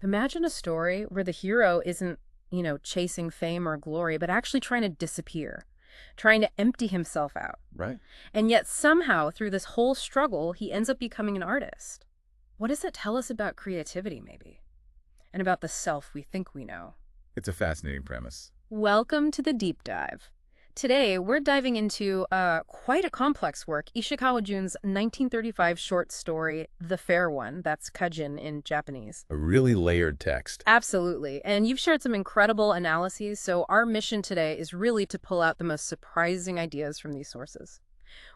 Imagine a story where the hero isn't, chasing fame or glory, but actually trying to disappear, trying to empty himself out. Right. And yet somehow, through this whole struggle, he ends up becoming an artist. What does that tell us about creativity, maybe? And about the self we think we know? It's a fascinating premise. Welcome to the deep dive. Today, we're diving into quite a complex work, Ishikawa Jun's 1935 short story, The Fair One. That's Kajin in Japanese. A really layered text. Absolutely. And you've shared some incredible analyses, so our mission today is really to pull out the most surprising ideas from these sources.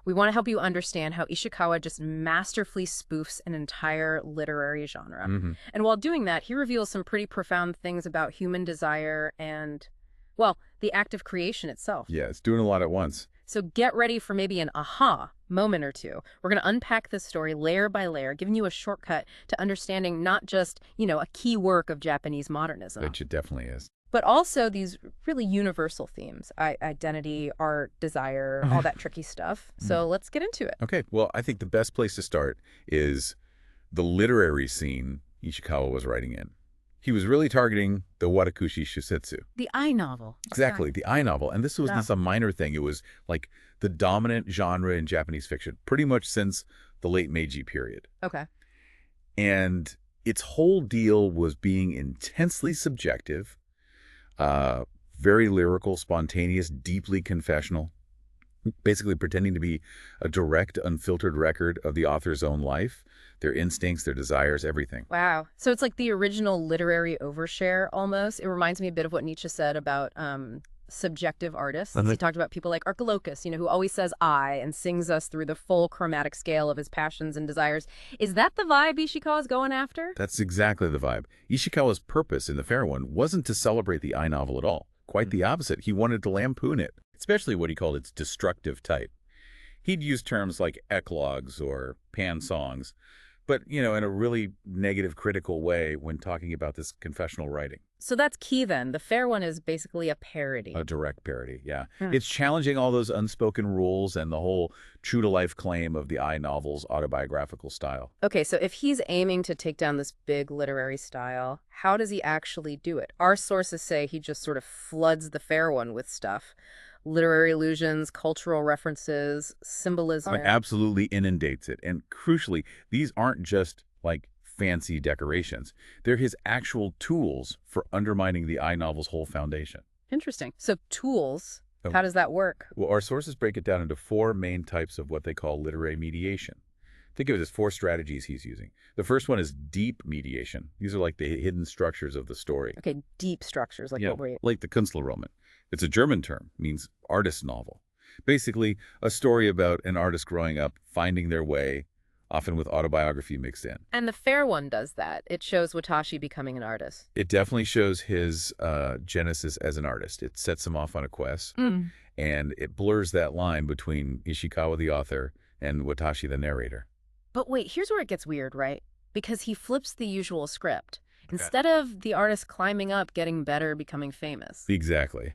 We want to help you understand how Ishikawa just masterfully spoofs an entire literary genre. And while doing that, he reveals some pretty profound things about human desire and, well, the act of creation itself. Yeah, it's doing a lot at once. So get ready for maybe an aha moment or two. We're going to unpack this story layer by layer, giving you a shortcut to understanding not just, a key work of Japanese modernism, Which it definitely is. but also these really universal themes, identity, art, desire, all that tricky stuff. So let's get into it. Okay, well, I think the best place to start is the literary scene Ishikawa was writing in. He was really targeting the Watashi Shusetsu. The I novel. Exactly, the I novel. And this was Yeah. not some minor thing. It was like the dominant genre in Japanese fiction, pretty much since the late Meiji period. Okay. And its whole deal was being intensely subjective, very lyrical, spontaneous, deeply confessional, basically pretending to be a direct, unfiltered record of the author's own life, their instincts, their desires, everything. Wow. So it's like the original literary overshare almost. It reminds me a bit of what Nietzsche said about subjective artists. He talked about people like Archilochus, who always says I and sings us through the full chromatic scale of his passions and desires. Is that the vibe Ishikawa's going after? That's exactly the vibe. Ishikawa's purpose in The Fair One wasn't to celebrate the I novel at all. Quite the opposite. He wanted to lampoon it, especially what he called its destructive type. He'd use terms like eclogues or pan songs, but, in a really negative, critical way when talking about this confessional writing. So that's key then. The Fair One is basically a parody. A direct parody, yeah. It's challenging all those unspoken rules and the whole true-to-life claim of the I novel's autobiographical style. Okay, so if he's aiming to take down this big literary style, how does he actually do it? Our sources say he just sort of floods The Fair One with stuff. Literary allusions, cultural references, symbolism. Absolutely inundates it. And crucially, these aren't just like fancy decorations. They're his actual tools for undermining the I novel's whole foundation. Interesting. So tools, how does that work? Well, our sources break it down into four main types of what they call literary mediation. Think of it as four strategies he's using. The first one is deep mediation. These are like the hidden structures of the story. Okay, deep structures, like what were like the künstlerroman. It's a German term, means artist novel. Basically, a story about an artist growing up, finding their way, often with autobiography mixed in. And The Fair One does that. It shows Watashi becoming an artist. It definitely shows his genesis as an artist. It sets him off on a quest, and it blurs that line between Ishikawa, the author, and Watashi, the narrator. But wait, here's where it gets weird, right? Because he flips the usual script. Instead of the artist climbing up, getting better, becoming famous. Exactly.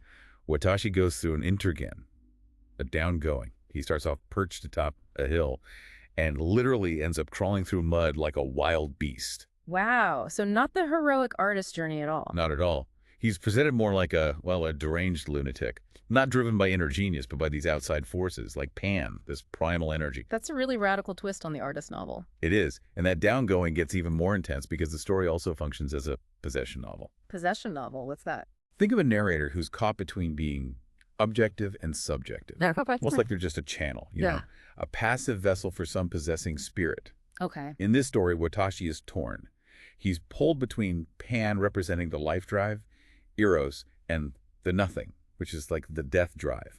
Watashi goes through an intergen, a downgoing. He starts off perched atop a hill and literally ends up crawling through mud like a wild beast. Wow. So not the heroic artist journey at all. Not at all. He's presented more like a deranged lunatic, not driven by inner genius, but by these outside forces like Pan, this primal energy. That's a really radical twist on the artist novel. It is. And that downgoing gets even more intense because the story also functions as a possession novel. Possession novel? What's that? Think of a narrator who's caught between being objective and subjective. Almost like they're just a channel, know, a passive vessel for some possessing spirit. Okay. In this story, Watashi is torn. He's pulled between Pan representing the life drive, Eros, and the nothing, which is like the death drive,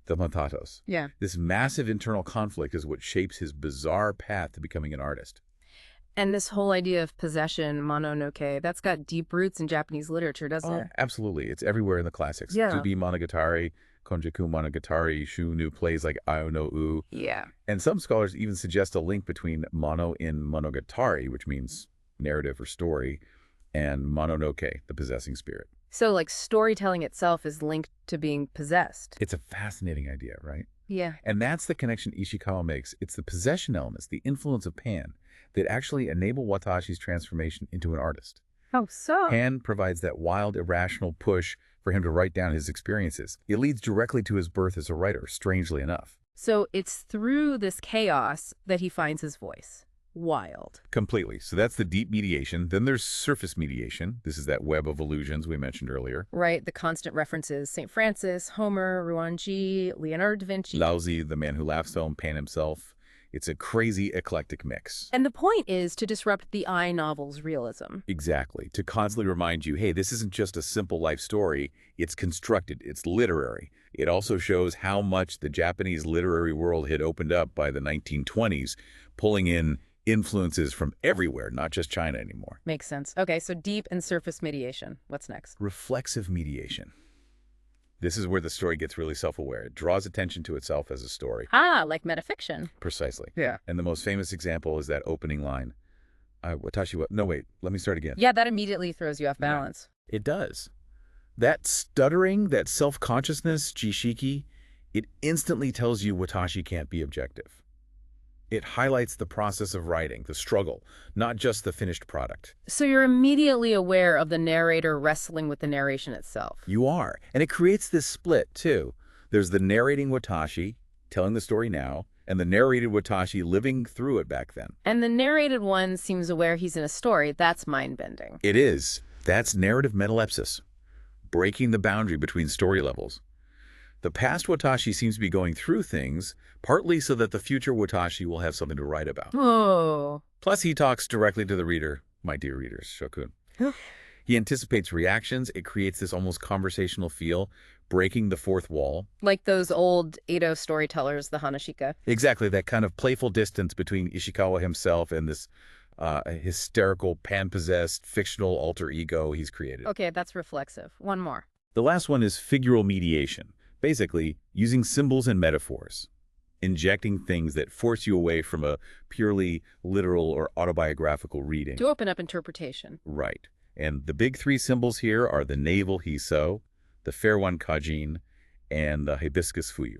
the matatos. Yeah. This massive internal conflict is what shapes his bizarre path to becoming an artist. And this whole idea of possession, mononoke, that's got deep roots in Japanese literature, doesn't it? Absolutely. It's everywhere in the classics. Tsubi Monogatari, Konjaku Monogatari, Shunu plays like Ao no U. Yeah. And some scholars even suggest a link between mono in Monogatari, which means narrative or story, and mononoke, the possessing spirit. So like storytelling itself is linked to being possessed. It's a fascinating idea, right? Yeah. And that's the connection Ishikawa makes. It's the possession elements, the influence of Pan, that actually enable Watashi's transformation into an artist. Oh, so? Han provides that wild, irrational push for him to write down his experiences. It leads directly to his birth as a writer, strangely enough. So it's through this chaos that he finds his voice. Wild. Completely. So that's the deep mediation. Then there's surface mediation. This is that web of allusions we mentioned earlier. Right, the constant references, St. Francis, Homer, Ruanji, Leonardo da Vinci. Laozi, the man who laughs film, Pan himself. It's a crazy, eclectic mix. And the point is to disrupt the I novel's realism. Exactly. To constantly remind you, hey, this isn't just a simple life story. It's constructed. It's literary. It also shows how much the Japanese literary world had opened up by the 1920s, pulling in influences from everywhere, not just China anymore. Makes sense. Okay, so deep and surface mediation. What's next? Reflexive mediation. This is where the story gets really self-aware. It draws attention to itself as a story. Ah, like metafiction. Precisely. Yeah. And the most famous example is that opening line. Watashi, no, wait, let me start again. Yeah, that immediately throws you off balance. It does. That stuttering, that self-consciousness, jishiki, it instantly tells you Watashi can't be objective. It highlights the process of writing, the struggle, not just the finished product. So you're immediately aware of the narrator wrestling with the narration itself. You are. And it creates this split, too. There's the narrating Watashi, telling the story now, and the narrated Watashi living through it back then. And the narrated one seems aware he's in a story. That's mind-bending. It is. That's narrative metalepsis, breaking the boundary between story levels. The past Watashi seems to be going through things, partly so that the future Watashi will have something to write about. Oh. Plus, he talks directly to the reader, my dear readers, Shokun. He anticipates reactions. It creates this almost conversational feel, breaking the fourth wall. Like those old Edo storytellers, the Hanashika. Exactly, that kind of playful distance between Ishikawa himself and this hysterical, pan-possessed, fictional alter ego he's created. Okay, that's reflexive. One more. The last one is figural mediation. Basically, using symbols and metaphors, injecting things that force you away from a purely literal or autobiographical reading. To open up interpretation. Right. And the big three symbols here are the navel hiso, the fair one Kajin, and the hibiscus fuyu.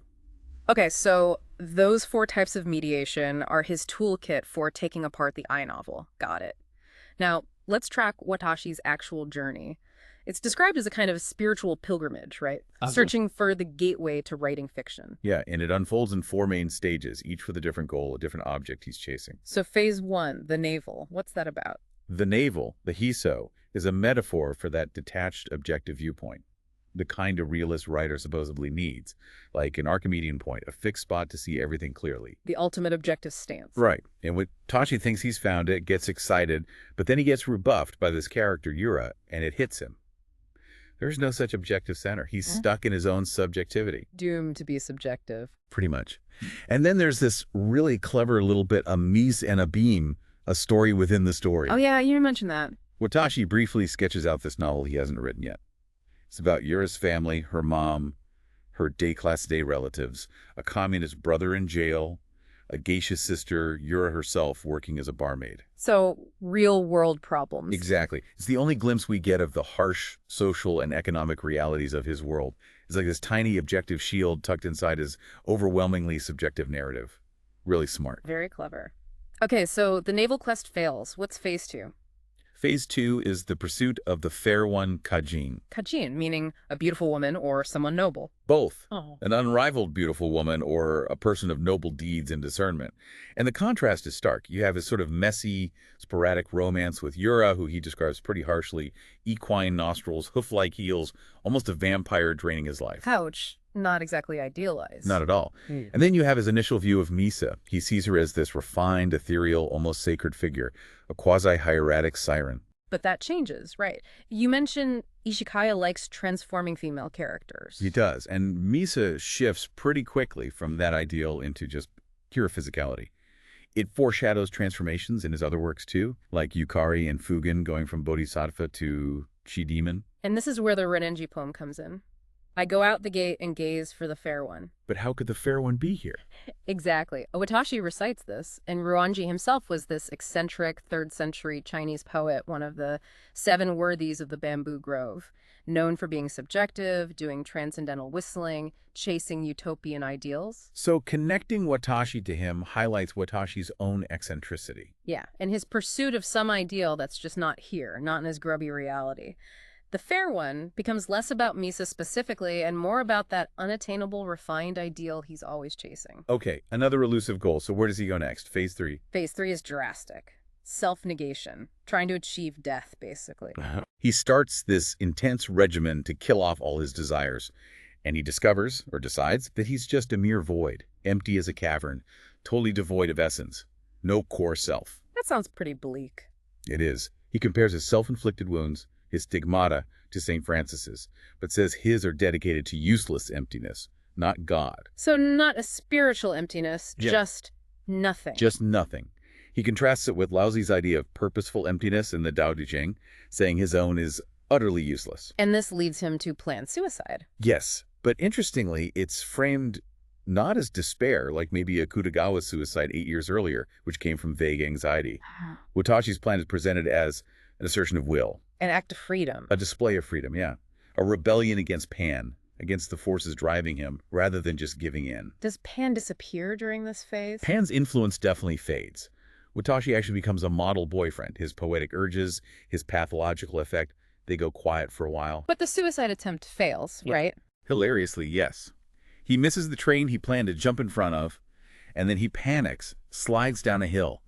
Okay, so those 4 types of mediation are his toolkit for taking apart the I novel. Got it. Now, let's track Watashi's actual journey. It's described as a kind of spiritual pilgrimage, right? Searching for the gateway to writing fiction. Yeah, and it unfolds in 4 main stages, each with a different goal, a different object he's chasing. So phase 1, the navel, what's that about? The navel, the hiso, is a metaphor for that detached, objective viewpoint, the kind a realist writer supposedly needs, like an Archimedean point, a fixed spot to see everything clearly. The ultimate objective stance. Right. And Watashi thinks he's found it, gets excited, but then he gets rebuffed by this character, Yura, and it hits him. There's no such objective center. He's stuck in his own subjectivity. Doomed to be subjective. Pretty much. And then there's this really clever little bit, a mise and a beam, a story within the story. Oh yeah, you mentioned that. Watashi briefly sketches out this novel he hasn't written yet. It's about Yura's family, her mom, her Class Day relatives, a communist brother in jail, a geisha sister, Yura herself working as a barmaid. So, real-world problems. Exactly. It's the only glimpse we get of the harsh social and economic realities of his world. It's like this tiny objective shield tucked inside his overwhelmingly subjective narrative. Really smart. Very clever. Okay, so the naval quest fails. What's phase 2? Phase 2 is the pursuit of the fair one Kajin. Kajin, meaning a beautiful woman or someone noble. Both. Oh. An unrivaled beautiful woman or a person of noble deeds and discernment. And the contrast is stark. You have this sort of messy, sporadic romance with Yura, who he describes pretty harshly, equine nostrils, hoof-like heels, almost a vampire draining his life. Ouch. Not exactly idealized. Not at all. And then you have his initial view of Misa. He sees her as this refined, ethereal, almost sacred figure, a quasi-hieratic siren. But that changes, right? You mentioned Ishikawa likes transforming female characters. He does. And Misa shifts pretty quickly from that ideal into just pure physicality. It foreshadows transformations in his other works too, like Yukari and Fugen going from bodhisattva to chi-demon. And this is where the Renenji poem comes in. I go out the gate and gaze for the fair one. But how could the fair one be here? Exactly. Watashi recites this, and Ruanji himself was this eccentric 3rd century Chinese poet, one of the 7 worthies of the bamboo grove, known for being subjective, doing transcendental whistling, chasing utopian ideals. So connecting Watashi to him highlights Watashi's own eccentricity. Yeah, and his pursuit of some ideal that's just not here, not in his grubby reality. The fair one becomes less about Misa specifically and more about that unattainable, refined ideal he's always chasing. Okay, another elusive goal. So where does he go next? Phase 3. Phase 3 is drastic. Self-negation. Trying to achieve death, basically. He starts this intense regimen to kill off all his desires, and he discovers, or decides, that he's just a mere void, empty as a cavern, totally devoid of essence, no core self. That sounds pretty bleak. It is. He compares his self-inflicted wounds, his stigmata, to St. Francis's, but says his are dedicated to useless emptiness, not God. So not a spiritual emptiness, Yeah. just nothing. Just nothing. He contrasts it with Laozi's idea of purposeful emptiness in the Tao Te Ching, saying his own is utterly useless. And this leads him to plan suicide. Yes, but interestingly, it's framed not as despair, like maybe a Kutagawa suicide 8 years earlier, which came from vague anxiety. Watashi's plan is presented as an assertion of will. An act of freedom. A display of freedom, yeah. A rebellion against Pan, against the forces driving him, rather than just giving in. Does Pan disappear during this phase? Pan's influence definitely fades. Watashi actually becomes a model boyfriend. His poetic urges, his pathological effect, they go quiet for a while. But the suicide attempt fails, Yeah. right? Hilariously, yes. He misses the train he planned to jump in front of, and then he panics, slides down a hill,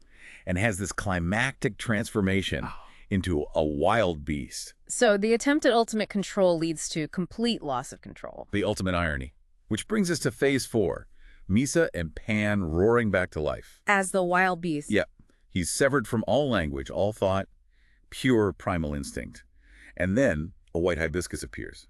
and has this climactic transformation into a wild beast. So the attempt at ultimate control leads to complete loss of control. The ultimate irony. Which brings us to phase 4. Misa and Pan roaring back to life. As the wild beast. Yeah. He's severed from all language, all thought, pure primal instinct. And then a white hibiscus appears.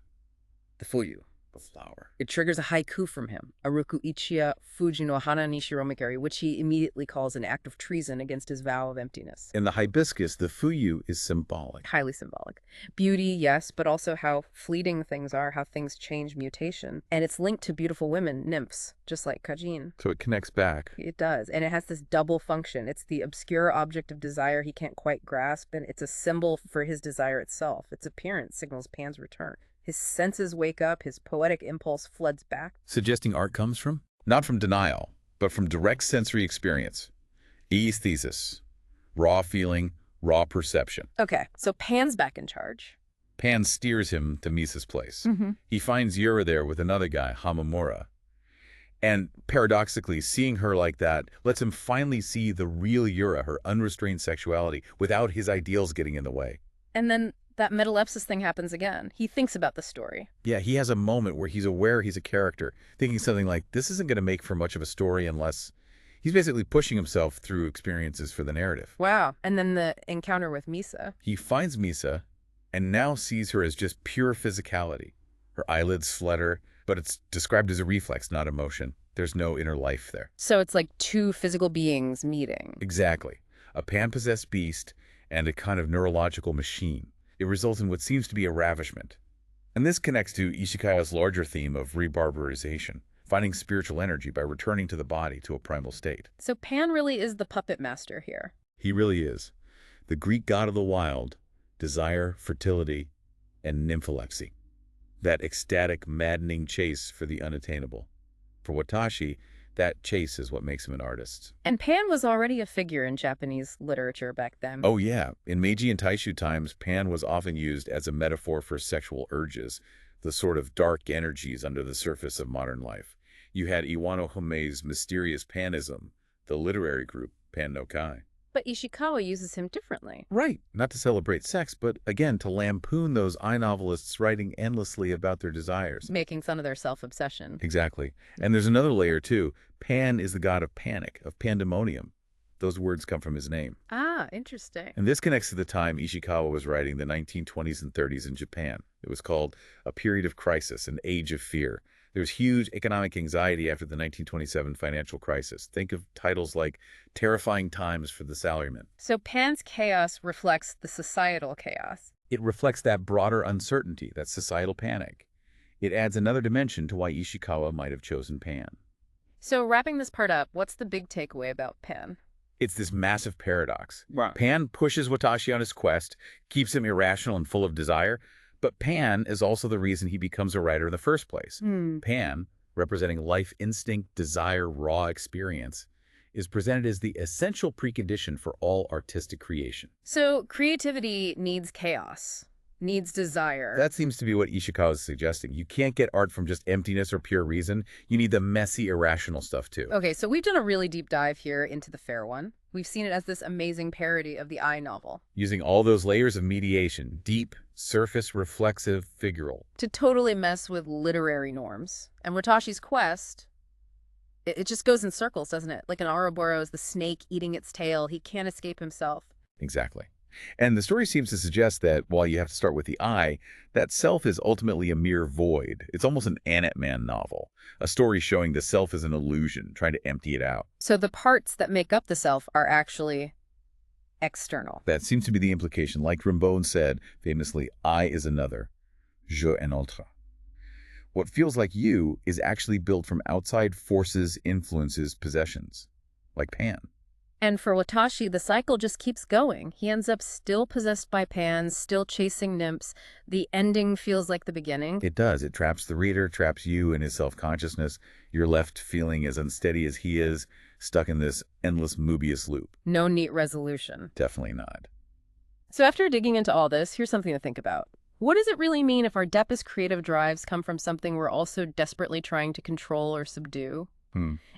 The Fuyu. The flower. It triggers a haiku from him, Aruku Ichiya Fuji no Hana ni Shiromikari, which he immediately calls an act of treason against his vow of emptiness. In the hibiscus, the fuyu is symbolic. Highly symbolic. Beauty, yes, but also how fleeting things are, how things change, mutation. And it's linked to beautiful women, nymphs, just like Kajin. So it connects back. It does. And it has this double function. It's the obscure object of desire he can't quite grasp, and it's a symbol for his desire itself. Its appearance signals Pan's return. His senses wake up, his poetic impulse floods back. Suggesting art comes from? Not from denial, but from direct sensory experience. Aesthesis. Raw feeling, raw perception. Okay, so Pan's back in charge. Pan steers him to Misa's place. He finds Yura there with another guy, Hamamura. And paradoxically, seeing her like that lets him finally see the real Yura, her unrestrained sexuality, without his ideals getting in the way. And then that metalepsis thing happens again. He thinks about the story. Yeah, he has a moment where he's aware he's a character, thinking something like, this isn't going to make for much of a story unless... He's basically pushing himself through experiences for the narrative. Wow. And then the encounter with Misa. He finds Misa and now sees her as just pure physicality. Her eyelids flutter, but it's described as a reflex, not emotion. There's no inner life there. So it's like two physical beings meeting. Exactly. A pan-possessed beast and a kind of neurological machine. It results in what seems to be a ravishment. And this connects to Ishikawa's larger theme of rebarbarization, finding spiritual energy by returning to the body to a primal state. So Pan really is the puppet master here. He really is. The Greek god of the wild, desire, fertility, and nympholepsy. That ecstatic, maddening chase for the unattainable. For Watashi, that chase is what makes him an artist. And Pan was already a figure in Japanese literature back then. Oh yeah, in Meiji and Taishu times, Pan was often used as a metaphor for sexual urges, the sort of dark energies under the surface of modern life. You had Iwano Homei's mysterious panism, the literary group Pan no Kai. But Ishikawa uses him differently. Right, not to celebrate sex, but again, to lampoon those I-novelists writing endlessly about their desires. Making fun of their self-obsession. Exactly. And there's another layer, too. Pan is the god of panic, of pandemonium. Those words come from his name. Ah, interesting. And this connects to the time Ishikawa was writing the 1920s and 30s in Japan. It was called a period of crisis, an age of fear. There was huge economic anxiety after the 1927 financial crisis. Think of titles like Terrifying Times for the Salaryman. So Pan's chaos reflects the societal chaos. It reflects that broader uncertainty, that societal panic. It adds another dimension to why Ishikawa might have chosen Pan. So wrapping this part up, what's the big takeaway about Pan? It's this massive paradox. Right. Pan pushes Watashi on his quest, keeps him irrational and full of desire, but Pan is also the reason he becomes a writer in the first place. Pan, representing life instinct, desire, raw experience, is presented as the essential precondition for all artistic creation. So creativity needs chaos, needs desire. That seems to be what Ishikawa is suggesting. You can't get art from just emptiness or pure reason. You need the messy, irrational stuff, too. Okay, so we've done a really deep dive here into The Fair One. We've seen it as this amazing parody of the I novel. Using all those layers of mediation, deep, surface, reflexive, figural. To totally mess with literary norms. And Watashi's quest, it just goes in circles, doesn't it? Like an Ouroboros, the snake eating its tail. He can't escape himself. Exactly. And the story seems to suggest that while you have to start with the I, that self is ultimately a mere void. It's almost an Ant-Man novel, a story showing the self is an illusion, trying to empty it out. So the parts that make up the self are actually external. That seems to be the implication. Like Rimbaud said famously, I is another, je un autre. What feels like you is actually built from outside forces, influences, possessions, like Pan. And for Watashi, the cycle just keeps going. He ends up still possessed by Pan, still chasing nymphs. The ending feels like the beginning. It does. It traps the reader, traps you in his self-consciousness. You're left feeling as unsteady as he is, stuck in this endless Mobius loop. No neat resolution. Definitely not. So after digging into all this, here's something to think about. What does it really mean if our deepest creative drives come from something we're also desperately trying to control or subdue?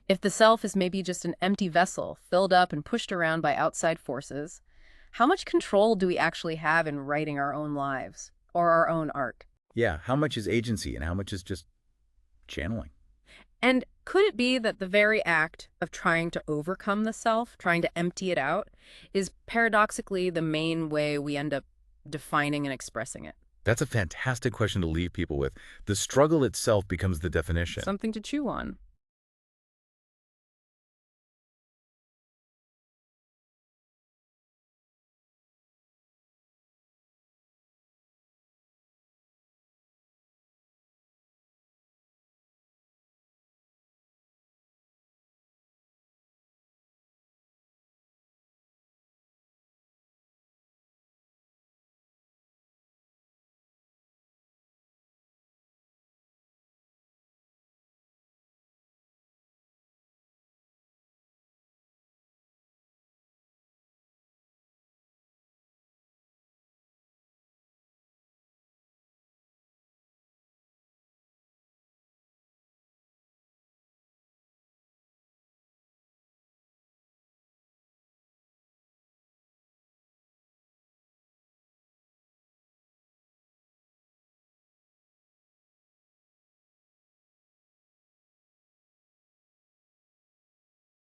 If the self is maybe just an empty vessel, filled up and pushed around by outside forces, how much control do we actually have in writing our own lives or our own art? Yeah, how much is agency and how much is just channeling? And could it be that the very act of trying to overcome the self, trying to empty it out, is paradoxically the main way we end up defining and expressing it? That's a fantastic question to leave people with. The struggle itself becomes the definition. Something to chew on.